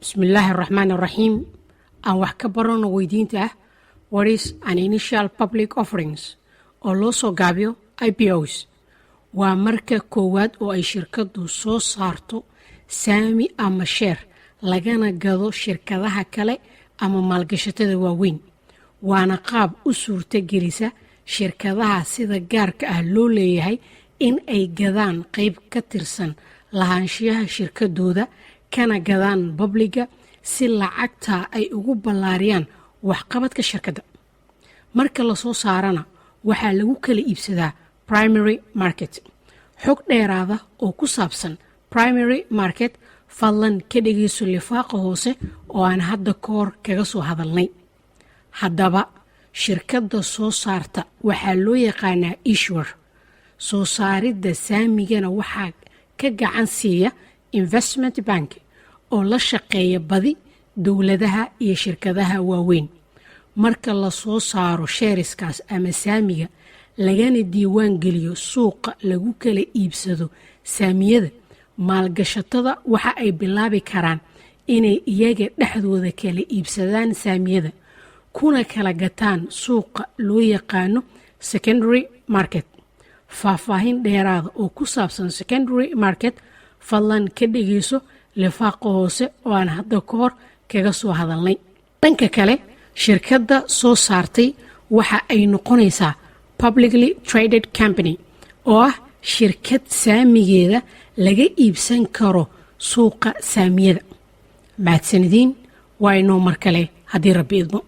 بسم الله الرحمن الرحيم. aan wax ka barano weydiinta ah what is an initial public offerings oo loo soo gaabiyo IPOs. waa marka koowaad oo ay shirkadu soo saarto saami ama share lagana gado shirkadaha kale ama maalgashatada waaweyn. waana qaab u suurta gelisa shirkadaha sida gaarka ah loo leeyahay in ay gadaan qayb ka tirsan lahaanshiyaha shirkadooda kana gadaan babliga si lacagta ay ugu ballaariyaan waxqabadka shirkadda. marka la soo saarana waxaa lagu kala iibsadaa primary market. xog dheeraada oo ku saabsan primary market fadlan ka dhegeyso lifaaqa hoose oo aan hadda koor kaga soo hadalnay. haddaba shirkadda soo saarta waxaa loo yaqaanaa issuer. soo saaridda saamigana waxaa ka gacan siiya investment bank oo la shaqeeya badi dowladaha iyo shirkadaha waaweyn. marka la soo saaro sheeriskaas ama saamiga lagana diiwaan geliyo suuqa lagu kala iibsado saamiyada, maalgashatada waxa ay bilaabi karaan inay iyaga dhexdooda kala iibsadaan saamiyada kuna kala gataan suuqa loo yaqaano secondary market. faahfaahin dheeraada oo ku saabsan secondary market fadlan ka dhegeyso lifaaqa hoose oo aan hadda ka hor kaga soo hadalnay. dhanka kale shirkadda soo saartay waxa ay noqonaysaa publicly traded company oo ah shirkad saamigeeda laga iibsan karo suuqa saamiyada. mahadsanidin waa inoo mar kale haddii rabbi idmo.